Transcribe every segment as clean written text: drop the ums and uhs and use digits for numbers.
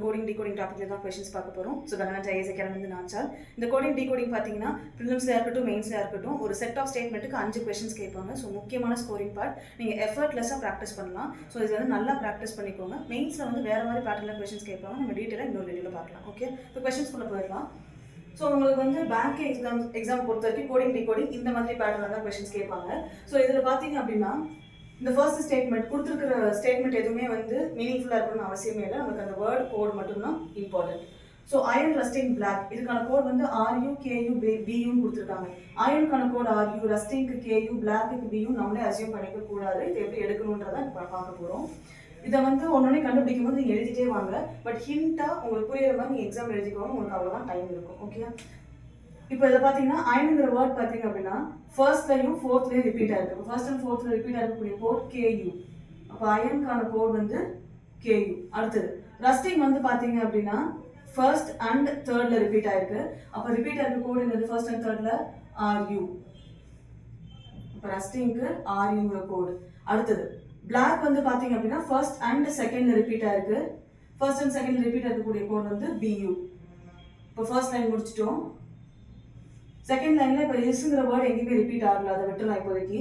Coding decoding டாபிக்ல தான் questions பார்க்க போகிறோம். ஸோ கவர்மெண்ட் ஐஎஸ் அகாடமி நாச்சால் இந்த கோடிங் டிகோடிங் பார்த்தீங்கன்னா ப்ரிலிம்ஸ்ல இருக்கட்டும் மெயின்ஸ்ல இருக்கட்டும் ஒரு செட் ஆஃப் ஸ்டேட்மெண்ட்டுக்கு 5 கொஸ்டின்ஸ் கேட்பாங்க. ஸோ முக்கியமான ஸ்கோரிங் பார்ட் நீங்கள் எஃபர்ட்லெஸ்ஸாக ப்ராக்டிஸ் பண்ணலாம். ஸோ இது வந்து நல்லா ப்ராக்டிஸ் பண்ணிக்கோங்க. மெயின்ஸில் வந்து வேறு மாதிரி பேட்டர்னில் கொஸ்டின்ஸ் கேட்பாங்க. நம்ம டீட்டெயிலாக இன்னொரு வீடியோவில் பார்க்கலாம். ஓகே, இப்போ கொஸ்டின்ஸ்குள்ளே போயிடலாம். ஸோ உங்களுக்கு வந்து பேங்க் எக்ஸாம் பொறுத்த வரைக்கும் கோடிங் டிகோடிங் இந்த மாதிரி பேட்டர்னில் தான் கொஸ்டின்ஸ் கேட்பாங்க. ஸோ இதில் பார்த்தீங்க அப்படின்னா இந்த ஃபர்ஸ்ட் ஸ்டேட்மெண்ட் கொடுத்துருக்கிற ஸ்டேட்மெண்ட் எதுவுமே வந்து மீனிங்ஃபுல்லாக இருக்கணும்னு அவசியமே இல்லை. நமக்கு அந்த வேர்ட் கோட் மட்டும்தான் important. So iron rusting black இதுக்கான கோட் வந்து RU KU BUன்னு கொடுத்துருக்காங்க. அயனுக்கான கோட் RU, ரஸ்டிங்க்கு KU, பிளாக்குக்கு BU நம்மளே அசியூம் பண்ணிக்க கூடாது. இது எப்படி எடுக்கணுன்றதை இப்போ பார்க்க போகிறோம். இதை வந்து ஒன்னொன்னே கண்டுபிடிக்கும் போது நீங்கள் எழுதிட்டே வாங்க. பட் ஹிண்டாக உங்களுக்கு புரியுற மாதிரி நீங்கள் எக்ஸாம் எழுதிக்கோங்க. உங்களுக்கு அவ்வளோதான் டைம் இருக்கும். ஓகே, இப்போ இதில் பார்த்தீங்கன்னா அயனுங்கிற வேர்ட் பார்த்தீங்க அப்படின்னா ஃபர்ஸ்ட்லையும் ஃபோர்த்லையும் ரிப்பீட் ஆயிருக்கு. இப்போ ஃபர்ஸ்ட் அண்ட் ஃபோர்த்தில் ரிப்பீட் ஆகக்கூடிய கோட் KU. அப்போ அயனுக்கான கோட் வந்து KU. அடுத்தது ரஸ்டிங் வந்து பார்த்தீங்க அப்படின்னா ஃபர்ஸ்ட் அண்ட் தேர்டில் ரிப்பீட் ஆயிருக்கு. அப்போ ரிப்பீட் ஆயிருக்க கோட் என்னது? ஃபர்ஸ்ட் அண்ட் தேர்டில் RU. இப்போ ரஸ்டிங்க்கு RUங்கிற கோடு. அடுத்தது பிளாக் வந்து பார்த்தீங்க அப்படின்னா ஃபர்ஸ்ட் அண்ட் செகண்ட்ல ரிப்பீட் ஆயிருக்கு. ஃபர்ஸ்ட் அண்ட் செகண்ட் ரிப்பீட் ஆகக்கூடிய கோட் வந்து BU. இப்போ ஃபர்ஸ்ட் லைன் முடிச்சிட்டோம். செகண்ட் லைனில் இப்போ எஸ்ங்கிற வேர்டு எங்கேயுமே ரிப்பீட் ஆகல, அதை விட்டுலாம் இப்போதைக்கு.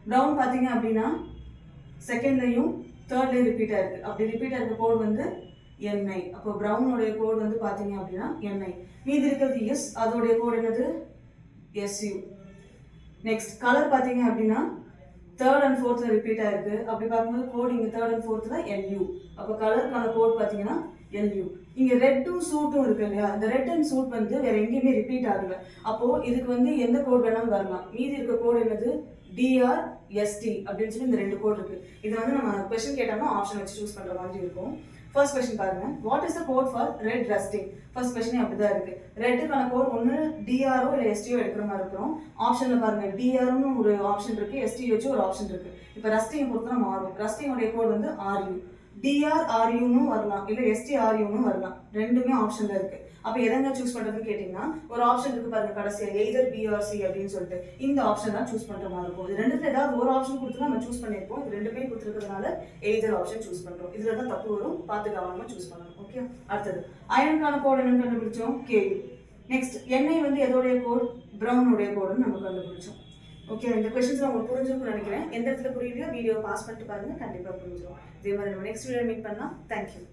ப்ரௌன் பார்த்தீங்க அப்படின்னா செகண்ட்லையும் தேர்ட்லையும் ரிப்பீட் ஆயிருக்கு. அப்படி ரிப்பீட் ஆகிருக்க கோட் வந்து NI. அப்போ ப்ரௌனுடைய கோட் வந்து பார்த்தீங்க அப்படின்னா NI. மீதி இருக்கிறது எஸ், அதோடைய கோட் என்னது? SU. நெக்ஸ்ட் கலர் பார்த்தீங்க அப்படின்னா தேர்ட் அண்ட் ஃபோர்த்தில் ரிப்பீட் ஆயிருக்கு. அப்படி பார்க்கும்போது கோட் இங்கே தேர்ட் அண்ட் ஃபோர்த்தில் LU. அப்போ கலருக்கான கோட் பார்த்தீங்கன்னா LU. இங்கே ரெட்டும் சூட்டும் இருக்கு இல்லையா? இந்த ரெட் அண்ட் சூட் வந்து வேற எங்கேயுமே ரிப்பீட் ஆகல. அப்போ இதுக்கு வந்து எந்த கோட் வேணாலும் வரலாம். மீதி இருக்க கோட் என்னது? DRST அப்படின்னு சொல்லி இந்த 2 கோட் இருக்கு. இது வந்து நம்ம கொஸ்டின் கேட்டோம்னா ஆப்ஷன் வச்சு சூஸ் பண்ற மாதிரி இருக்கும். ஃபர்ஸ்ட் கொஸ்டின் பாருங்க, what is the code for red rusting? First question அப்படிதான் இருக்கு. ரெட்டுக்கான கோட் ஒன்று DRO இல்லை STO எடுக்கிற மாதிரி இருக்கும். ஆப்ஷன்ல பாருங்க, DRன்னு ஒரு ஆப்ஷன் இருக்கு, STO ஒரு ஆப்ஷன் இருக்கு. இப்போ ரஸ்டிங் பொறுத்தா மாறும். ரஸ்டிங்கோடைய கோட் வந்து RU. DRRUன்னு வரலாம், இல்லை STRUன்னு வரலாம். ரெண்டுமே ஆப்ஷன்ல இருக்கு. அப்போ எதங்க சூஸ் பண்றதுன்னு கேட்டீங்கன்னா ஒரு ஆப்ஷன் இருக்கு பாருங்க கடைசியில், எய்தர் B or C அப்படின்னு சொல்லிட்டு இந்த ஆப்ஷன் தான் சூஸ் பண்ற மாதிரி இருக்கும். இது ரெண்டுத்துல ஏதாவது ஒரு ஆப்ஷன் கொடுத்து நம்ம சூஸ் பண்ணியிருப்போம். இது ரெண்டுமே கொடுத்துருக்கிறதுனால எய்தர் ஆப்ஷன் சூஸ் பண்றோம். இதுல தான் தப்பு வரும், பார்த்து கவனமா சூஸ் பண்ணணும். ஓகே, அடுத்தது அயனுக்கான கோட் என்னன்னு கண்டுபிடிச்சோம், KU. நெக்ஸ்ட் NI வந்து எதோடைய கோட்? ப்ரௌனுடைய கோடுன்னு நம்ம கண்டுபிடிச்சோம். ஓகே, இந்த கொஸ்டின்ஸ் உங்களுக்கு புரிஞ்சிருக்கும்னு நினைக்கிறேன். எந்த இடத்துல புரியலையோ வீடியோ பாஸ் பண்ணிட்டு பாருங்க, கண்டிப்பாக புரிஞ்சிடும். இதே மாதிரி நம்ம நெக்ஸ்ட் வீடியோ மீட் பண்ணலாம். தேங்க்யூ.